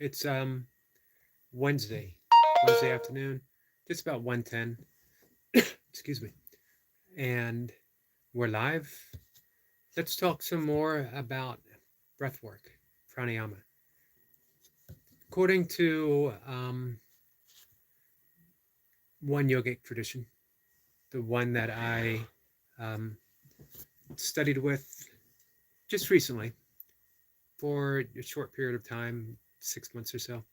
It's Wednesday, Wednesday afternoon, just about 1:10. Excuse me. And we're live. Let's talk some more about breath work, pranayama. According to one yogic tradition, the one that I um, studied with just recently for a short period of time, 6 months or so.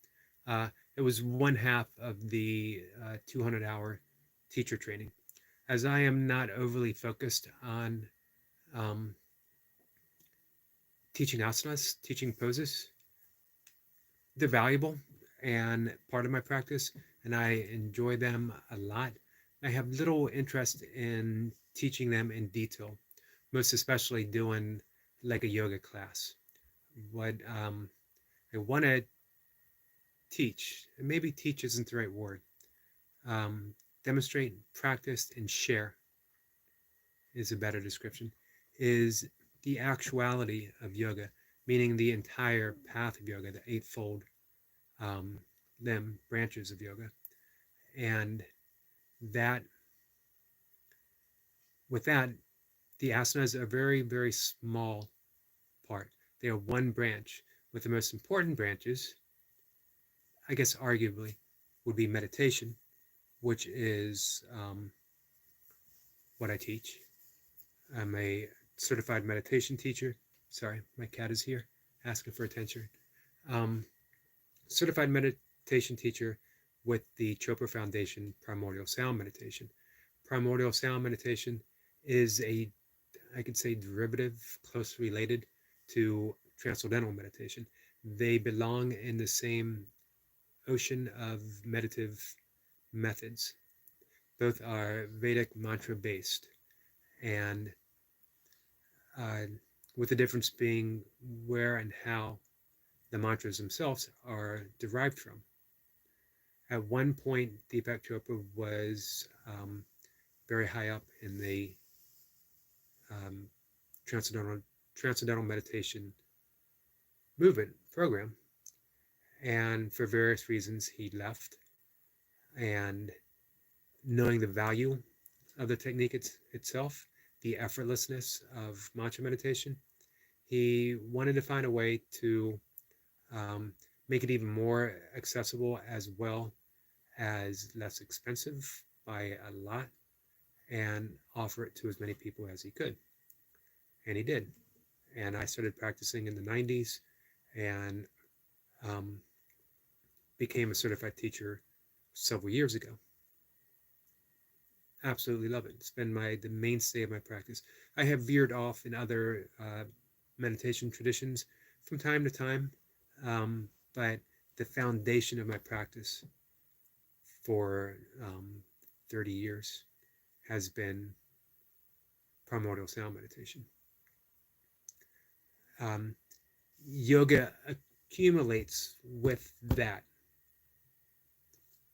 It was one half of the 200-hour teacher training. As I am not overly focused on um, teaching asanas, teaching poses, they're valuable and part of my practice, and I enjoy them a lot. I have little interest in teaching them in detail, most especially doing like a yoga class. What I want to teach, and maybe teach isn't the right word, um, demonstrate, practice, and share is a better description, is the actuality of yoga, meaning the entire path of yoga, the eightfold um, limb branches of yoga. And that, with that, the asanas are a very, very small part. They are one branch, with the most important branches, I guess, arguably, would be meditation, which is what I teach. I'm a certified meditation teacher. Sorry, my cat is here asking for attention. Um, Certified meditation teacher with the Chopra Foundation Primordial Sound Meditation. Primordial Sound Meditation is a, I could say, derivative, closely related to Transcendental Meditation. They belong in the same ocean of meditative methods. Both are Vedic mantra based, and uh, with the difference being where and how the mantras themselves are derived from. At one point, Deepak Chopra was very high up in the um, transcendental, transcendental meditation movement program, and for various reasons, he left. And knowing the value of the technique itself, the effortlessness of mantra meditation, he wanted to find a way to um, make it even more accessible as well as less expensive by a lot, and offer it to as many people as he could. And he did. And I started practicing in the 90s and um, became a certified teacher several years ago. Absolutely love it. It's been the mainstay of my practice. I have veered off in other meditation traditions from time to time, but the foundation of my practice for 30 years has been primordial sound meditation. Um, Yoga accumulates with that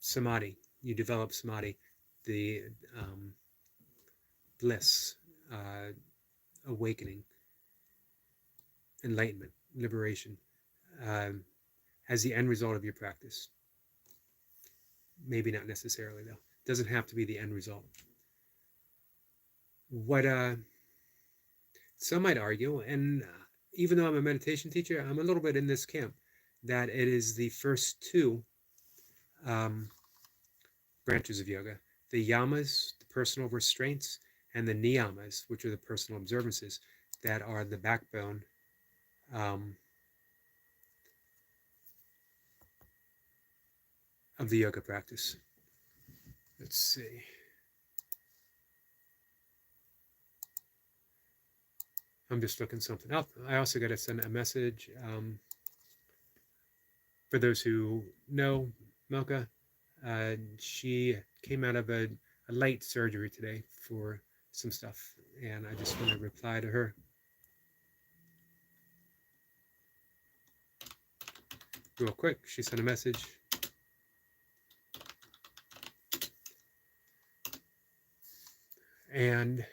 samadhi. You develop samadhi, the bliss, uh, awakening, enlightenment, liberation, um, as the end result of your practice. Maybe not necessarily, though. It doesn't have to be the end result. What some might argue, and even though I'm a meditation teacher, I'm a little bit in this camp, that it is the first two um, branches of yoga, the yamas, the personal restraints, and the niyamas, which are the personal observances, that are the backbone um, of the yoga practice. Let's see. I'm just looking something up. I also got to send a message. For those who know Milka, she came out of a light surgery today for some stuff, and I just want to reply to her real quick. She sent a message. And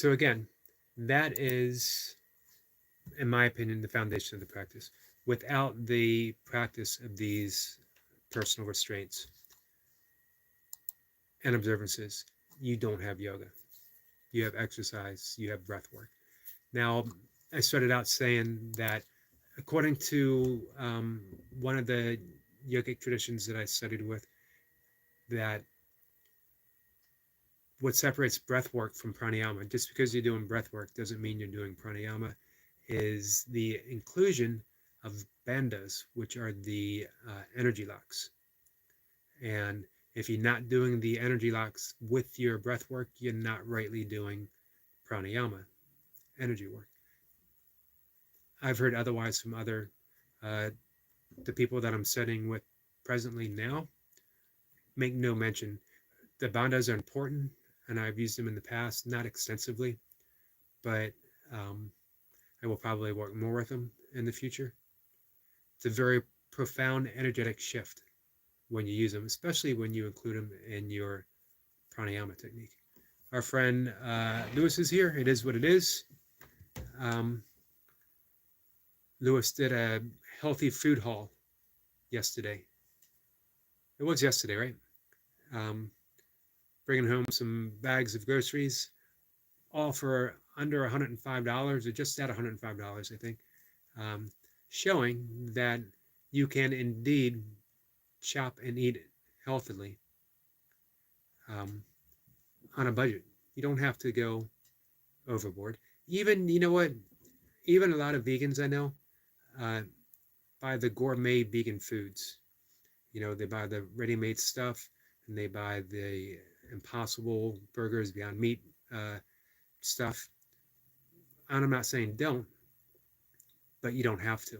so again, that is in my opinion, the foundation of the practice. Without the practice of these personal restraints and observances, you don't have yoga. You have exercise, you have breath work. Now, I started out saying that according to one of the yogic traditions that I studied with, that what separates breath work from pranayama, just because you're doing breath work doesn't mean you're doing pranayama, is the inclusion of bandhas, which are the energy locks. And if you're not doing the energy locks with your breath work, you're not rightly doing pranayama, energy work. I've heard otherwise from other uh, the people that I'm studying with presently now. Make no mention. The bandhas are important, and I've used them in the past, not extensively, but um, I will probably work more with them in the future. It's a very profound energetic shift when you use them, especially when you include them in your pranayama technique. Our friend Lewis is here. It is what it is. Um, Lewis did a healthy food haul yesterday. It was yesterday, right? Um, Bringing home some bags of groceries, all for under $105 or just at $105, I think, um, showing that you can indeed shop and eat healthily um, on a budget. You don't have to go overboard. Even, you know what? Even a lot of vegans I know uh, buy the gourmet vegan foods. You know, they buy the ready-made stuff and they buy the Impossible Burgers, Beyond Meat stuff. And I'm not saying don't, but you don't have to.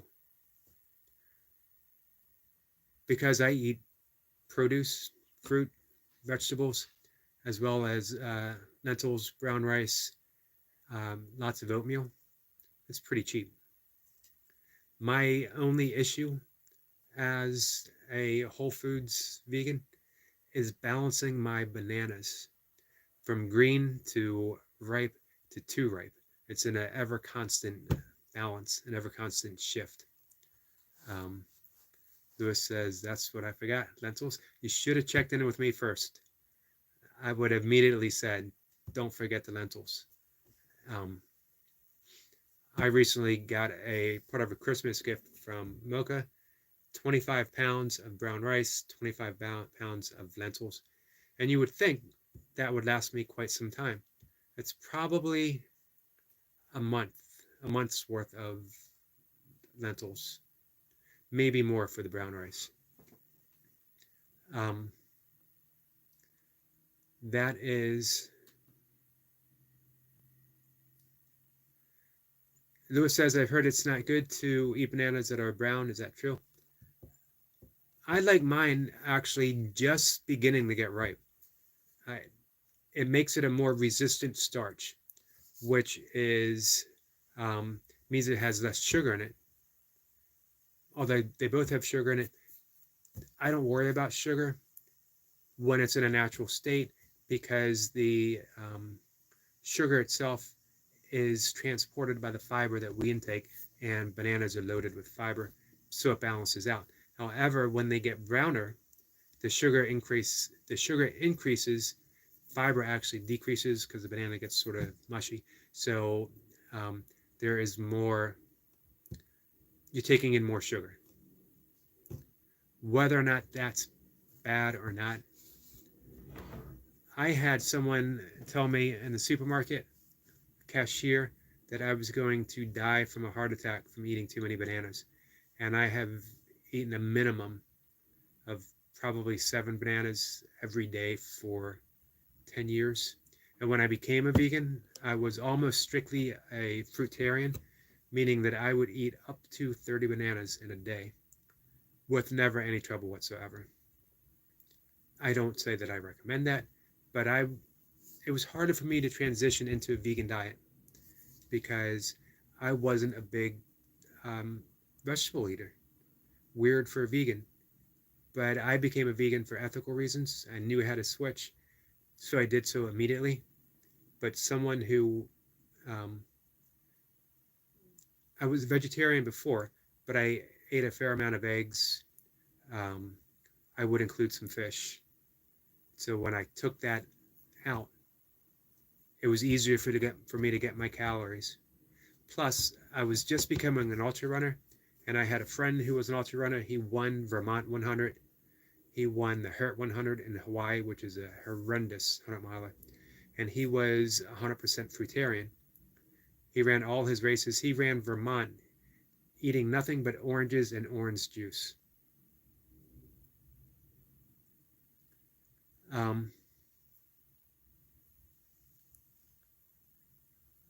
Because I eat produce, fruit, vegetables, as well as lentils, brown rice, lots of oatmeal. It's pretty cheap. My only issue as a Whole Foods vegan is balancing my bananas from green to ripe to too ripe. It's in an ever constant balance, an ever constant shift. Um, Lewis says, that's what I forgot. Lentils. You should have checked in with me first. I would have immediately said, don't forget the lentils. Um, I recently got a part of a Christmas gift from Mocha, 25 pounds of brown rice, 25 pounds of lentils. And you would think that would last me quite some time. It's probably a month's worth of lentils, maybe more for the brown rice. Um, that is, Lewis says, I've heard it's not good to eat bananas that are brown. Is that true? I like mine actually just beginning to get ripe. It makes it a more resistant starch, which is means it has less sugar in it. Although they both have sugar in it, I don't worry about sugar when it's in a natural state because the sugar itself is transported by the fiber that we intake, and bananas are loaded with fiber, so it balances out. However, when they get browner, the sugar increases, fiber actually decreases because the banana gets sort of mushy. So um, there is more, you're taking in more sugar. Whether or not that's bad or not, I had someone tell me in the supermarket cashier that I was going to die from a heart attack from eating too many bananas. And I have eaten a minimum of probably 7 bananas every day for 10 years. And when I became a vegan, I was almost strictly a fruitarian, meaning that I would eat up to 30 bananas in a day with never any trouble whatsoever. I don't say that I recommend that, but it was harder for me to transition into a vegan diet because I wasn't a big vegetable eater. Weird for a vegan. But I became a vegan for ethical reasons. I knew how to switch, so I did so immediately. But someone who I was vegetarian before, but I ate a fair amount of eggs. Um, I would include some fish. So when I took that out, it was easier for me to get my calories. Plus, I was just becoming an ultra runner, and I had a friend who was an ultra runner. He won Vermont 100. He won the Hurt 100 in Hawaii, which is a horrendous 100-miler. And he was 100% fruitarian. He ran all his races. He ran Vermont eating nothing but oranges and orange juice.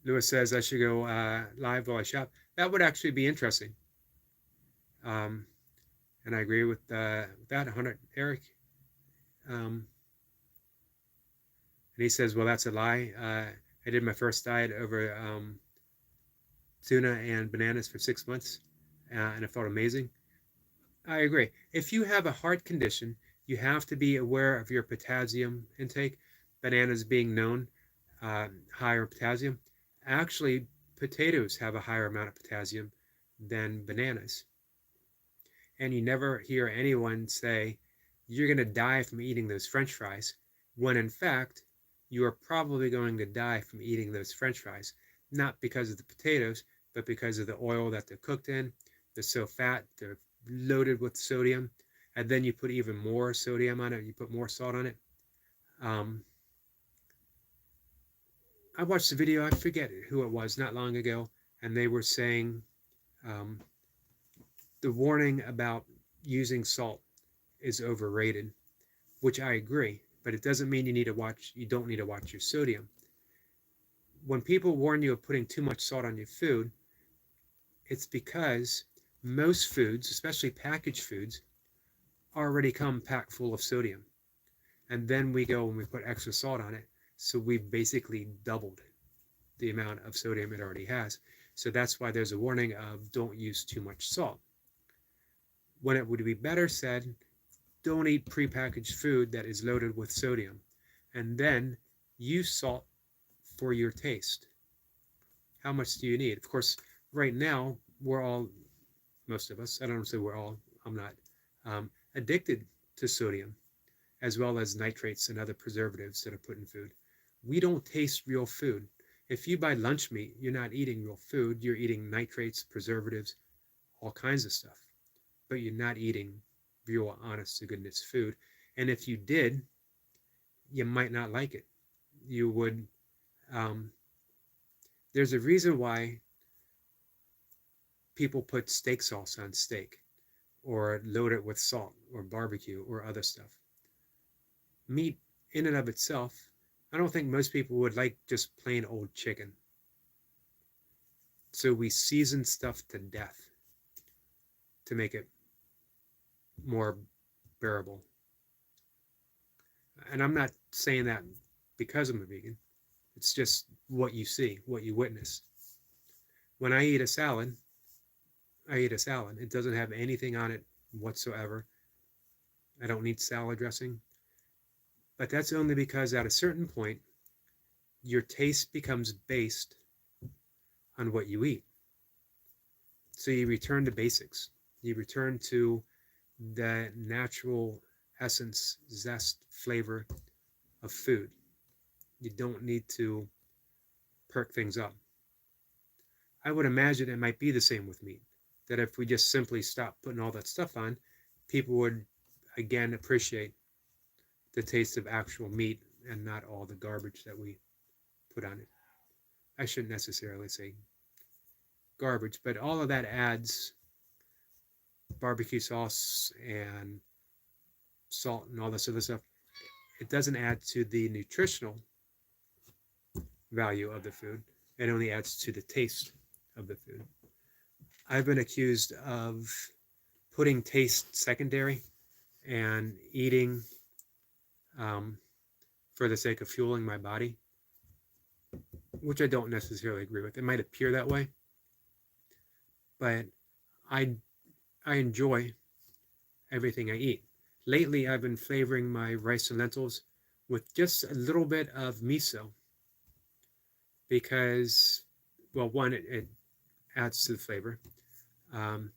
Lewis says I should go live while I shop. That would actually be interesting. And I agree with that 100, Eric. And he says, well, that's a lie. I did my first diet over tuna and bananas for 6 months, and it felt amazing. I agree. If you have a heart condition, you have to be aware of your potassium intake. Bananas being known higher potassium. Actually, potatoes have a higher amount of potassium than bananas. And you never hear anyone say, you're going to die from eating those French fries, when in fact, you are probably going to die from eating those French fries, not because of the potatoes, but because of the oil that they're cooked in. They're so fat, they're loaded with sodium, and then you put even more sodium on it, you put more salt on it. I watched a video, I forget who it was, not long ago, and they were saying the warning about using salt is overrated, which I agree, but it doesn't mean you don't need to watch your sodium. When people warn you of putting too much salt on your food, it's because most foods, especially packaged foods, already come packed full of sodium. And then we go and we put extra salt on it. So we've basically doubled the amount of sodium it already has. So that's why there's a warning of don't use too much salt. When it would be better said, don't eat prepackaged food that is loaded with sodium. And then use salt for your taste. How much do you need? Of course, right now, most of us, I don't want to say we're all, I'm not, addicted to sodium, as well as nitrates and other preservatives that are put in food. We don't taste real food. If you buy lunch meat, you're not eating real food. You're eating nitrates, preservatives, all kinds of stuff. But you're not eating real, honest to goodness food. And if you did, you might not like it. You would, there's a reason why people put steak sauce on steak or load it with salt or barbecue or other stuff. Meat in and of itself, I don't think most people would like just plain old chicken. So we season stuff to death to make it more bearable. And I'm not saying that because I'm a vegan. It's just what you see, what you witness. When I eat a salad, It doesn't have anything on it whatsoever. I don't need salad dressing. But that's only because at a certain point, your taste becomes based on what you eat. So you return to basics. You return to the natural essence, zest, flavor of food. You don't need to perk things up. I would imagine it might be the same with meat, that if we just simply stop putting all that stuff on, people would again appreciate the taste of actual meat and not all the garbage that we put on it. I shouldn't necessarily say garbage, but all of that adds barbecue sauce and salt and all this other stuff. It doesn't add to the nutritional value of the food. It only adds to the taste of the food. I've been accused of putting taste secondary and eating for the sake of fueling my body, which I don't necessarily agree with. It might appear that way, but I enjoy everything I eat. Lately, I've been flavoring my rice and lentils with just a little bit of miso because, well, one, it adds to the flavor. Um,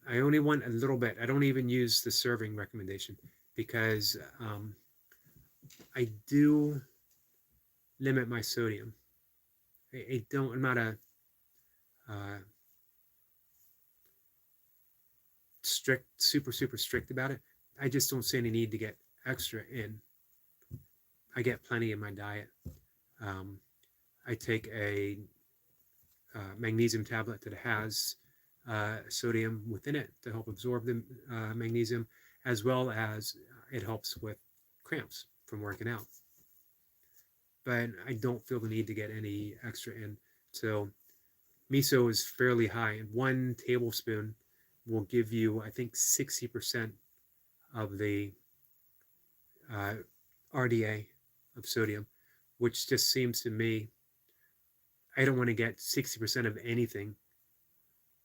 I only want a little bit. I don't even use the serving recommendation because I do limit my sodium. I don't. I'm not a uh, super strict about it. I just don't see any need to get extra in. I get plenty in my diet. Um, I take a magnesium tablet that has sodium within it to help absorb the magnesium, as well as it helps with cramps from working out. But I don't feel the need to get any extra in. So miso is fairly high. 1 tablespoon will give you, I think, 60% of the uh, RDA of sodium, which just seems to me, I don't want to get 60% of anything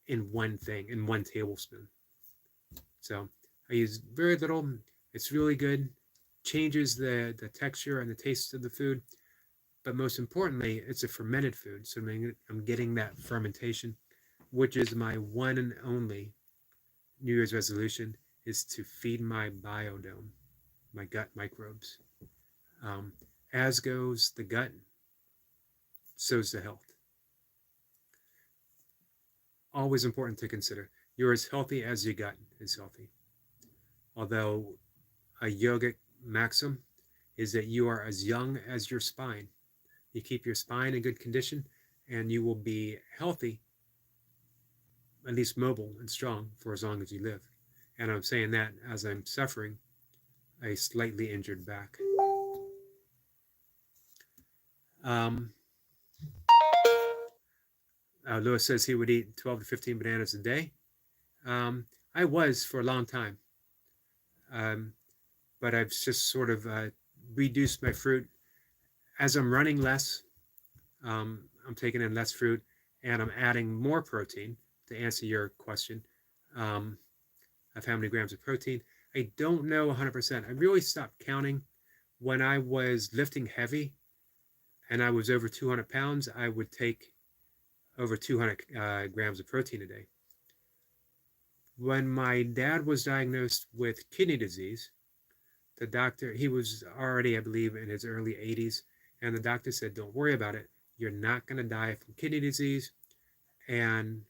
in one thing, in 1 tablespoon. So I use very little. It's really good. Changes the texture and the taste of the food. But most importantly, it's a fermented food. So I'm getting that fermentation, which is my one and only New Year's resolution, is to feed my biodome, my gut microbes. Um, as goes the gut, so's the health. Always important to consider. You're as healthy as your gut is healthy. Although a yogic maxim is that you are as young as your spine. You keep your spine in good condition and you will be healthy, at least mobile and strong, for as long as you live. And I'm saying that as I'm suffering a slightly injured back. Um, Lewis says he would eat 12 to 15 bananas a day. I was for a long time, but I've just sort of reduced my fruit. As I'm running less, I'm taking in less fruit, and I'm adding more protein. To answer your question of how many grams of protein, I don't know 100%. I really stopped counting. When I was lifting heavy and I was over 200 pounds, I would take over 200 grams of protein a day. When my dad was diagnosed with kidney disease, the doctor, he was already, I believe, in his early 80s, and the doctor said, don't worry about it. You're not going to die from kidney disease. And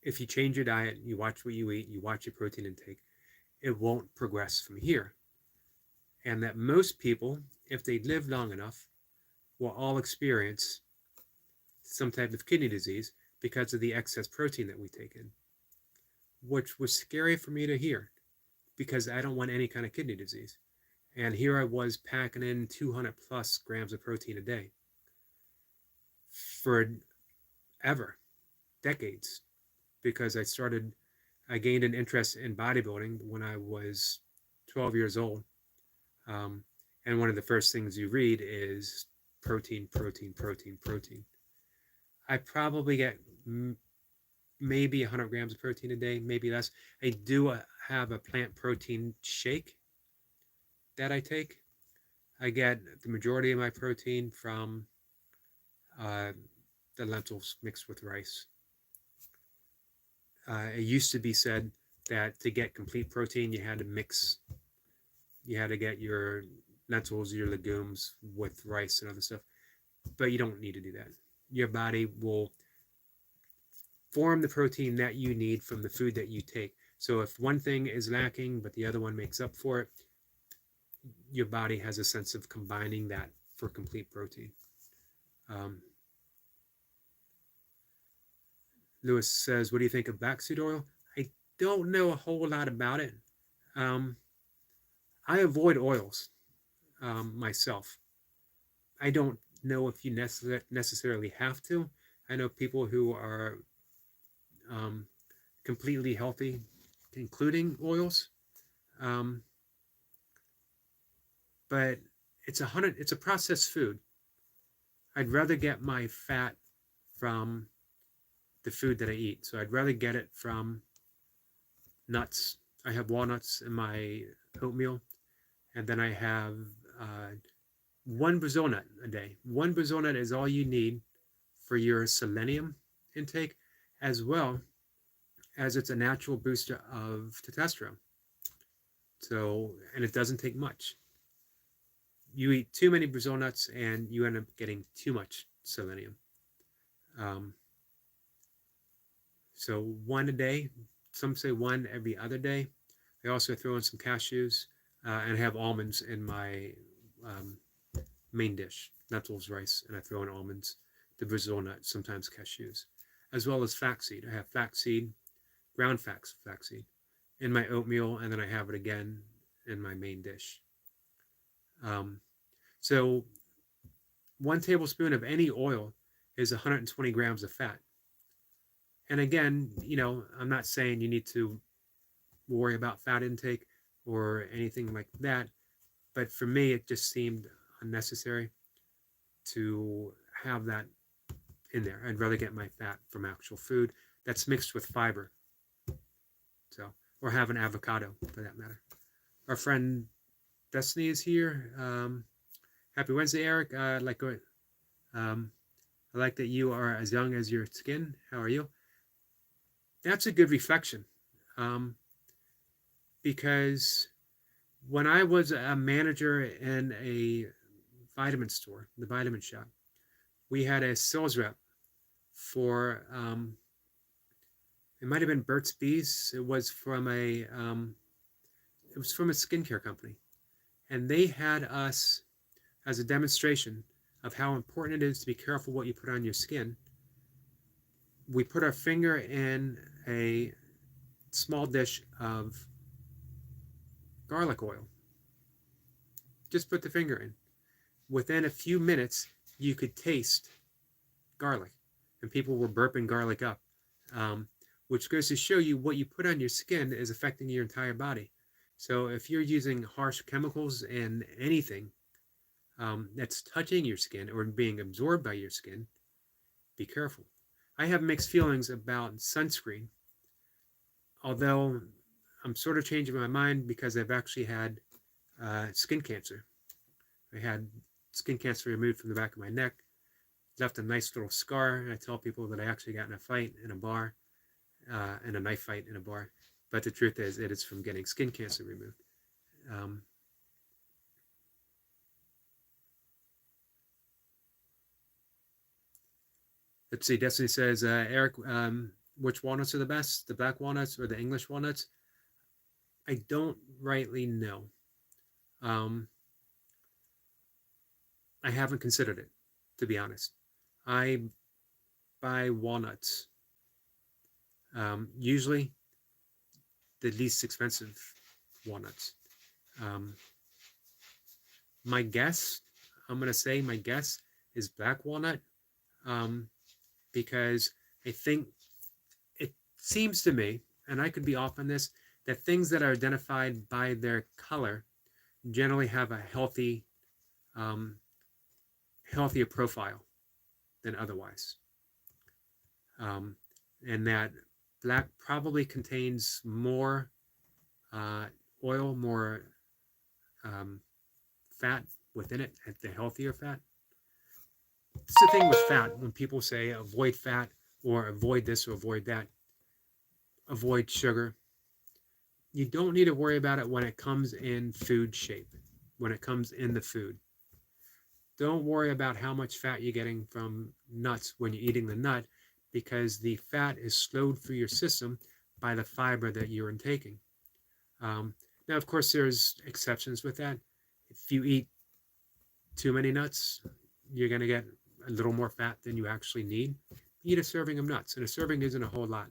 if you change your diet, you watch what you eat, you watch your protein intake, it won't progress from here. And that most people, if they live long enough, will all experience some type of kidney disease because of the excess protein that we take in, which was scary for me to hear because I don't want any kind of kidney disease. And here I was packing in 200 plus grams of protein a day for ever, decades, because I gained an interest in bodybuilding when I was 12 years old. And one of the first things you read is protein, protein, protein, protein. I probably get maybe 100 grams of protein a day, maybe less. I do have a plant protein shake that I take. I get the majority of my protein from the lentils mixed with rice. It used to be said that to get complete protein, you had to get your lentils, your legumes with rice and other stuff. But you don't need to do that. Your body will form the protein that you need from the food that you take. So if one thing is lacking, but the other one makes up for it, your body has a sense of combining that for complete protein. Lewis says, what do you think of backseat oil? I don't know a whole lot about it. I avoid oils myself. I don't know if you necessarily have to. I know people who are completely healthy, including oils. But it's a processed food. I'd rather get my fat from the food that I eat. So I'd rather get it from nuts. I have walnuts in my oatmeal, and then I have one Brazil nut a day. One Brazil nut is all you need for your selenium intake. as well as it's a natural booster of testosterone. So, and it doesn't take much. You eat too many Brazil nuts and you end up getting too much selenium. Um, so one a day, some say one every other day. I also throw in some cashews and have almonds in my um, main dish, lentils, rice, and I throw in almonds, the Brazil nut, sometimes cashews, as well as flaxseed. I have flaxseed, ground flaxseed in my oatmeal, and then I have it again in my main dish. So 1 tablespoon of any oil is 120 grams of fat. And again, I'm not saying you need to worry about fat intake or anything like that, but for me, it just seemed unnecessary to have that in there. I'd rather get my fat from actual food that's mixed with fiber. So, or have an avocado for that matter. Our friend Destiny is here. Happy Wednesday, Eric. I like that you are as young as your skin. How are you? That's a good reflection, because when I was a manager in a vitamin store, the vitamin shop, we had a sales rep for it might have been Burt's Bees. It was from a skincare company, and they had us as a demonstration of how important it is to be careful what you put on your skin. We put our finger in a small dish of garlic oil. Just put the finger in. Within a few minutes, you could taste garlic, and people were burping garlic up, which goes to show you what you put on your skin is affecting your entire body. So if you're using harsh chemicals in anything that's touching your skin or being absorbed by your skin, be careful. I have mixed feelings about sunscreen, although I'm sort of changing my mind because I've actually had skin cancer. I had skin cancer removed from the back of my neck, left a nice little scar. I tell people that I actually got in a fight in a bar, in a knife fight in a bar. But the truth is, it is from getting skin cancer removed. Let's see, Destiny says, Eric, which walnuts are the best, the black walnuts or the English walnuts? I don't rightly know. I haven't considered it, to be honest. I buy walnuts, usually the least expensive walnuts. My guess, I'm going to say my guess is black walnut, because I think it seems to me, and I could be off on this, that things that are identified by their color generally have a healthier profile than otherwise. And that black probably contains more oil, more fat within it, the healthier fat. It's the thing with fat. When people say avoid fat or avoid this or avoid that, avoid sugar, you don't need to worry about it when it comes in food shape, when it comes in the food. Don't worry about how much fat you're getting from nuts when you're eating the nut, because the fat is slowed through your system by the fiber that you're intaking. Now, of course, there's exceptions with that. If you eat too many nuts, you're going to get a little more fat than you actually need. Eat a serving of nuts, and a serving isn't a whole lot.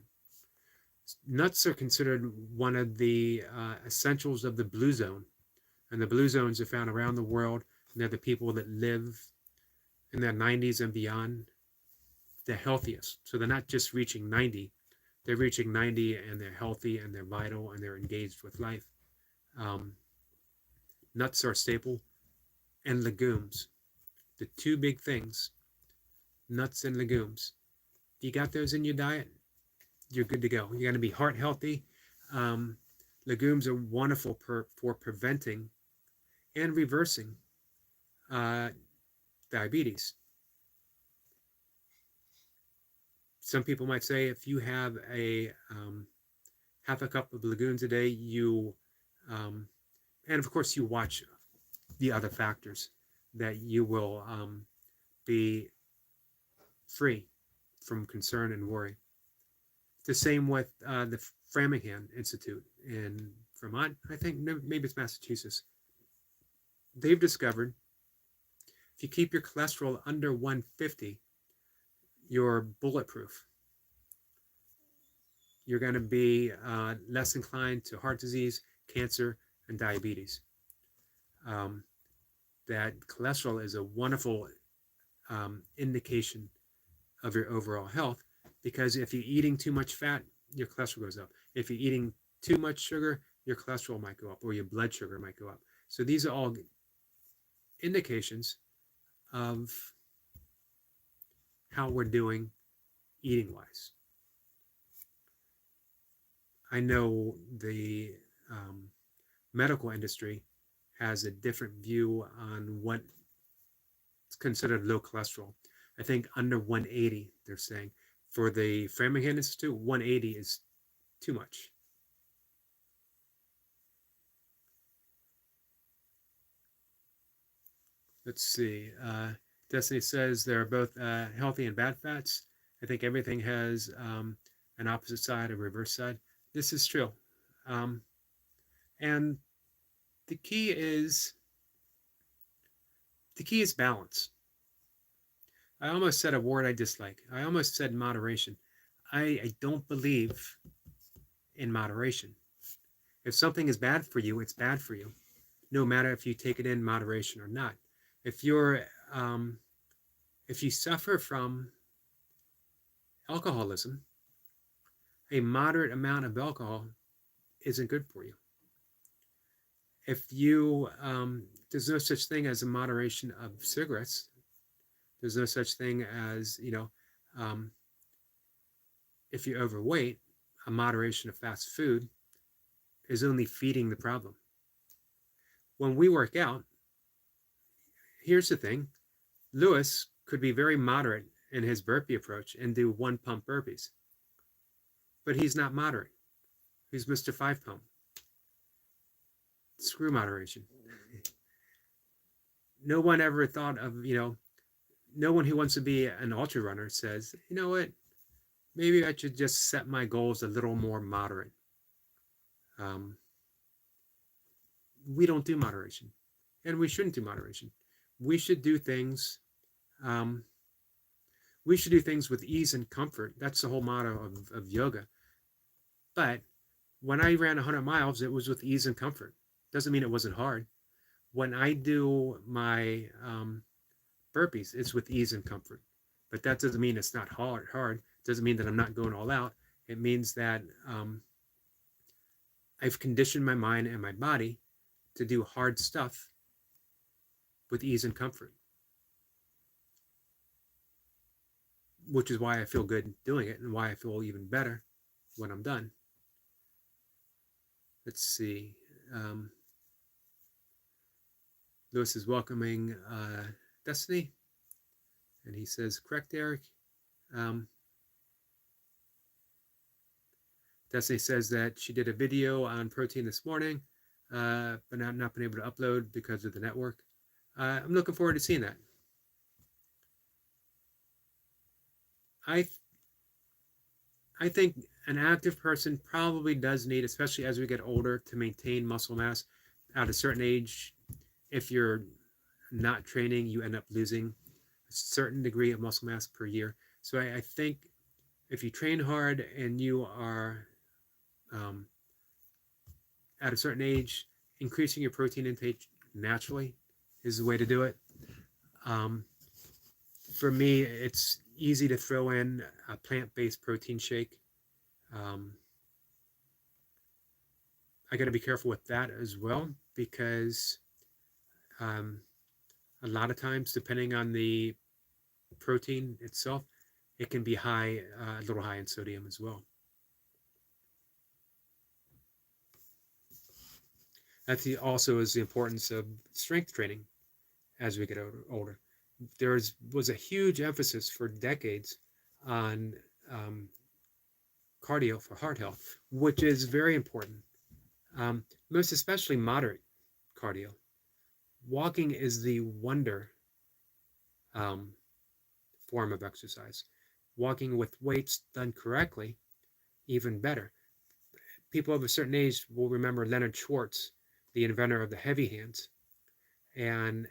Nuts are considered one of the essentials of the blue zone, and the blue zones are found around the world, and they're the people that live in their 90s and beyond, the healthiest. So they're not just reaching 90, they're reaching 90 and they're healthy and they're vital and they're engaged with life. Nuts are a staple, and legumes. The two big things, nuts and legumes. If you got those in your diet, you're good to go. You're going to be heart healthy. Legumes are wonderful for preventing and reversing diabetes. Some people might say if you have a half a cup of legumes a day, um, and of course you watch the other factors, that you will be free from concern and worry. The same with the Framingham Institute in Vermont. I think maybe it's Massachusetts. They've discovered if you keep your cholesterol under 150, you're bulletproof. You're going to be less inclined to heart disease, cancer, and diabetes. That cholesterol is a wonderful indication of your overall health, because if you're eating too much fat, your cholesterol goes up. If you're eating too much sugar, your cholesterol might go up, or your blood sugar might go up. So these are all indications of how we're doing eating wise. I know the medical industry has a different view on what's considered low cholesterol. I think under 180, they're saying. For the Framingham Institute, 180 is too much. Let's see. Destiny says there are both healthy and bad fats. I think everything has an opposite side, a reverse side. This is true. And the key is balance. I almost said a word I dislike. I almost said moderation. I don't believe in moderation. If something is bad for you, it's bad for you, no matter if you take it in moderation or not. If you suffer from alcoholism, a moderate amount of alcohol isn't good for you. If you there's no such thing as a moderation of cigarettes. There's no such thing as, if you're overweight, a moderation of fast food is only feeding the problem. When we work out, here's the thing. Lewis could be very moderate in his burpee approach and do 1 pump burpees. But he's not moderate. He's Mr. 5 pump. Screw moderation. No one ever thought of, no one who wants to be an ultra runner says, you know what, maybe I should just set my goals a little more moderate. We don't do moderation, and we shouldn't do moderation. We should do things. With ease and comfort. That's the whole motto of yoga. But when I ran 100 miles, it was with ease and comfort. Doesn't mean it wasn't hard. When I do my burpees, it's with ease and comfort. But that doesn't mean it's not hard. It doesn't mean that I'm not going all out. It means that I've conditioned my mind and my body to do hard stuff with ease and comfort, which is why I feel good doing it and why I feel even better when I'm done. Let's see. Lewis is welcoming Destiny, and he says, correct, Eric. Destiny says that she did a video on protein this morning, but not been able to upload because of the network. I'm looking forward to seeing that. I think an active person probably does need, especially as we get older, to maintain muscle mass. At a certain age, if you're not training, you end up losing a certain degree of muscle mass per year. So I think if you train hard and you are at a certain age, increasing your protein intake naturally is the way to do it. For me, it's easy to throw in a plant-based protein shake. I got to be careful with that as well, because a lot of times, depending on the protein itself, it can be a little high in sodium as well. That also is the importance of strength training as we get older. There was a huge emphasis for decades on cardio for heart health, which is very important. Most especially moderate cardio. Walking is the wonder um, form of exercise. Walking with weights done correctly, even better. People of a certain age will remember Leonard Schwartz, the inventor of the heavy hands, and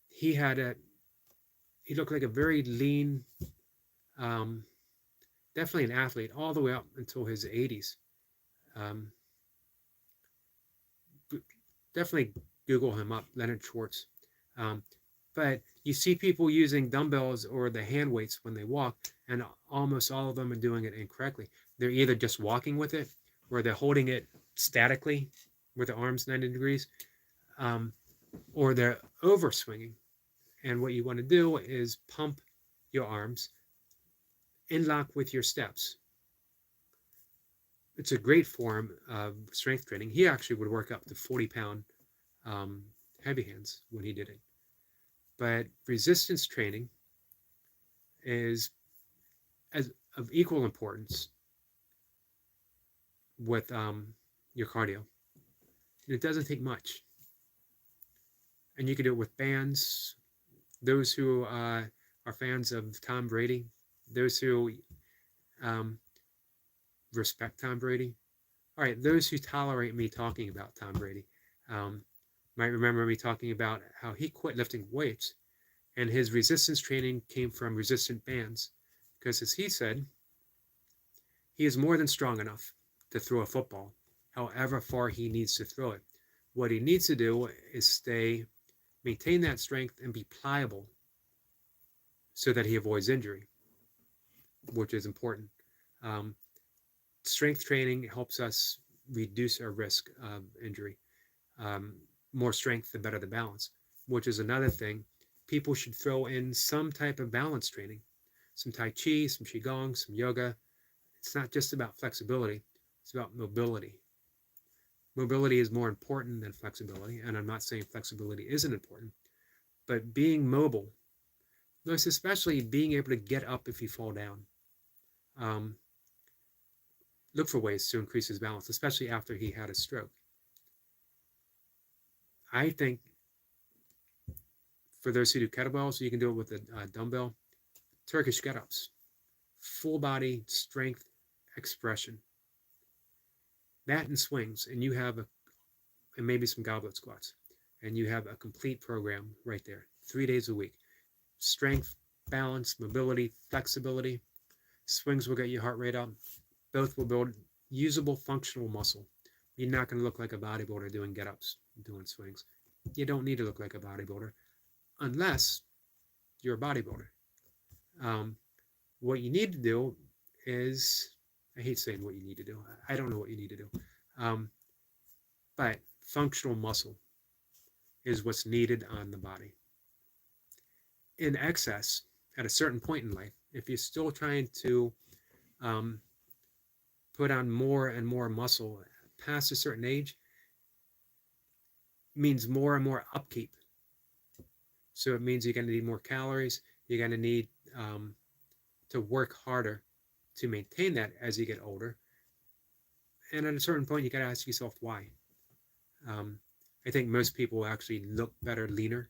he had a he looked like a very lean, um, definitely an athlete all the way up until his 80s. Um, Definitely Google him up, Leonard Schwartz. Um, but you see people using dumbbells or the hand weights when they walk, and almost all of them are doing it incorrectly. They're either just walking with it, or they're holding it statically with the arms 90 degrees, um, or they're over swinging. And what you want to do is pump your arms in lock with your steps. It's a great form of strength training. He actually would work up to 40-pound um, heavy hands when he did it. But resistance training is as of equal importance with your cardio. And it doesn't take much. And you can do it with bands. Those who are fans of Tom Brady, those who um, respect Tom Brady. All right, those who tolerate me talking about Tom Brady um, might remember me talking about how he quit lifting weights, and his resistance training came from resistant bands, because as he said, he is more than strong enough to throw a football, however far he needs to throw it. What he needs to do is maintain that strength and be pliable so that he avoids injury, which is important. Um, Strength training helps us reduce our risk of injury. Um, More strength, the better the balance, which is another thing. People should throw in some type of balance training, some Tai Chi, some Qigong, some yoga. It's not just about flexibility, it's about mobility. Mobility is more important than flexibility, and I'm not saying flexibility isn't important, but being mobile, most especially being able to get up if you fall down. Um, Look for ways to increase his balance, especially after he had a stroke. I think for those who do kettlebells, you can do it with a dumbbell. Turkish get-ups, full body strength expression. That and swings, and you have and maybe some goblet squats, and you have a complete program right there, 3 days a week. Strength, balance, mobility, flexibility. Swings will get your heart rate up. Both will build usable, functional muscle. You're not going to look like a bodybuilder doing get-ups, doing swings. You don't need to look like a bodybuilder unless you're a bodybuilder. What you need to do is, I hate saying what you need to do. I don't know what you need to do. But functional muscle is what's needed on the body. In excess, at a certain point in life, if you're still trying to put on more and more muscle past a certain age, means more and more upkeep. So it means you're going to need more calories. You're going to need to work harder to maintain that as you get older. And at a certain point, you got to ask yourself why. I think most people actually look better leaner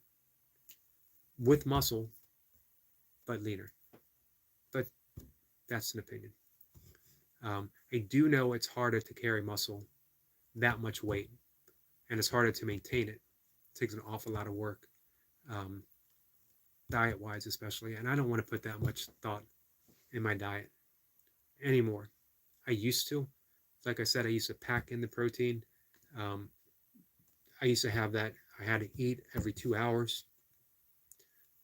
with muscle, but leaner. But that's an opinion. I do know it's harder to carry muscle, that much weight, and it's harder to maintain it. It takes an awful lot of work, diet-wise especially, and I don't want to put that much thought in my diet anymore. I used to. Like I said, I used to pack in the protein. I used to have that. I had to eat every 2 hours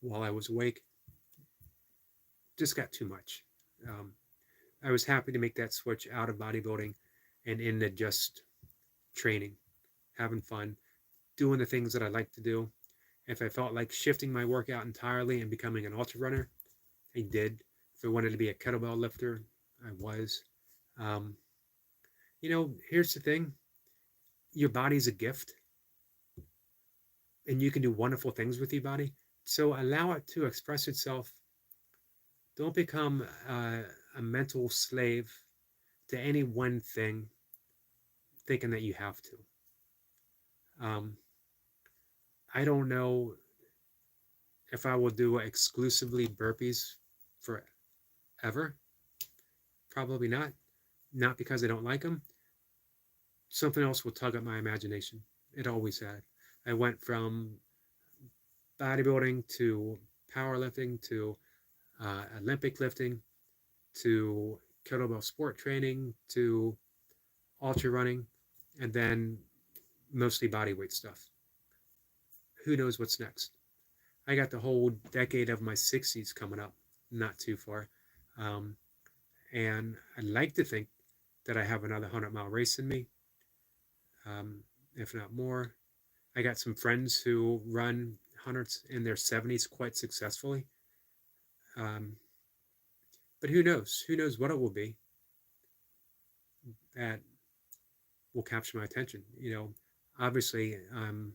while I was awake. Just got too much. I was happy to make that switch out of bodybuilding and into just training, having fun, doing the things that I like to do. If I felt like shifting my workout entirely and becoming an ultra runner, I did. If I wanted to be a kettlebell lifter, I was. Here's the thing. Your body's a gift, and you can do wonderful things with your body. So allow it to express itself. Don't become a mental slave to any one thing, thinking that you have to. Um, I don't know if I will do exclusively burpees forever. Probably not. Not because I don't like them. Something else will tug at my imagination. It always had. I went from bodybuilding to powerlifting to Olympic lifting to kettlebell sport training to ultra running, and then mostly body weight stuff. Who knows what's next? I got the whole decade of my 60s coming up, not too far. Um, and I'd like to think that I have another 100-mile race in me, if not more. I got some friends who run hundreds in their 70s quite successfully. Um, but who knows? Who knows what it will be that will capture my attention? Obviously, I'm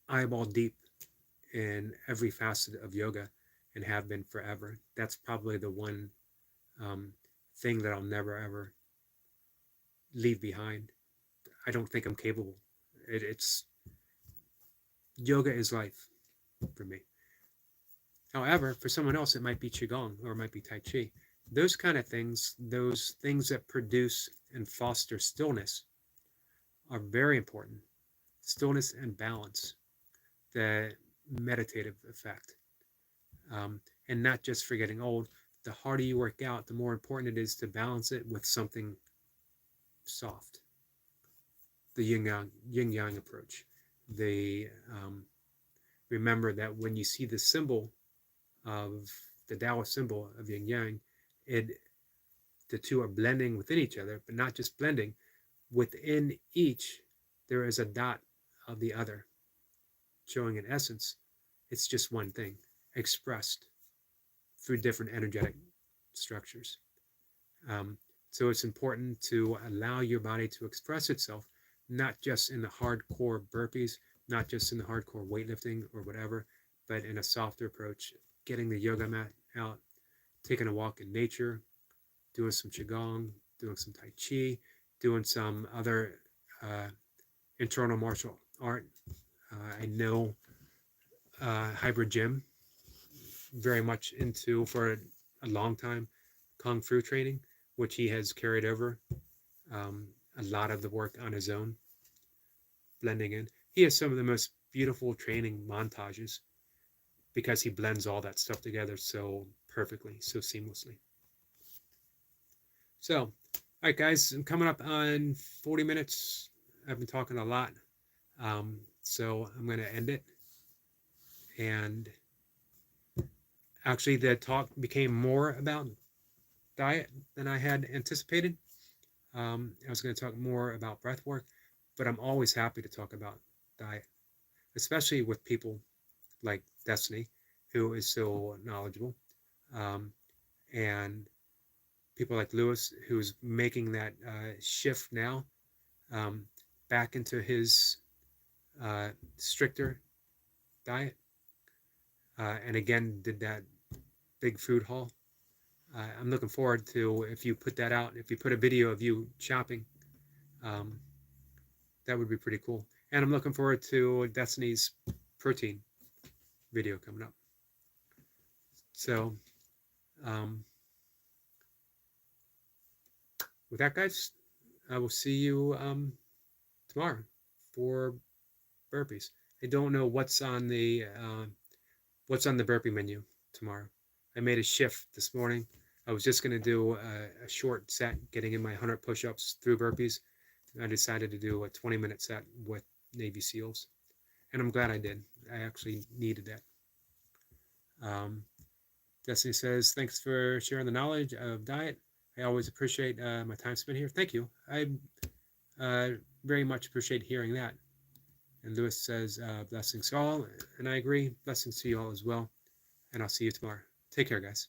eyeball deep in every facet of yoga and have been forever. That's probably the one um, thing that I'll never ever leave behind. I don't think I'm capable. It's yoga is life for me. However, for someone else, it might be qigong or it might be tai chi. Those kind of things, those things that produce and foster stillness, are very important. Stillness and balance, the meditative effect, and not just for getting old. The harder you work out, the more important it is to balance it with something soft. The yin yang approach. The remember that when you see the symbol of the Taoist symbol of yin yang, the two are blending within each other, but not just blending. Within each, there is a dot of the other, showing in essence, it's just one thing expressed through different energetic structures. So it's important to allow your body to express itself, not just in the hardcore burpees, not just in the hardcore weightlifting or whatever, but in a softer approach, getting the yoga mat out, taking a walk in nature, doing some qigong, doing some tai chi, doing some other internal martial art. I know hybrid gym very much into for a long time kung fu training, which he has carried over a lot of the work on his own, blending in. He has some of the most beautiful training montages because he blends all that stuff together so perfectly, so seamlessly. So, all right, guys, I'm coming up on 40 minutes. I've been talking a lot, so I'm going to end it. And actually, the talk became more about diet than I had anticipated. I was going to talk more about breath work, but I'm always happy to talk about diet, especially with people like Destiny, who is so knowledgeable, and people like Lewis, who's making that shift now back into his stricter diet, and again did that big food haul. I'm looking forward to if you put that out, if you put a video of you shopping, that would be pretty cool. And I'm looking forward to Destiny's protein video coming up. So, with that, guys, I will see you tomorrow for burpees. I don't know what's on the burpee menu tomorrow. I made a shift this morning. I was just going to do a short set, getting in my 100 push-ups through burpees. I decided to do a 20-minute set with Navy SEALs, and I'm glad I did. I actually needed that. Destiny says, thanks for sharing the knowledge of diet. I always appreciate my time spent here. Thank you. I very much appreciate hearing that. And Lewis says, blessings to all. And I agree. Blessings to you all as well. And I'll see you tomorrow. Take care, guys.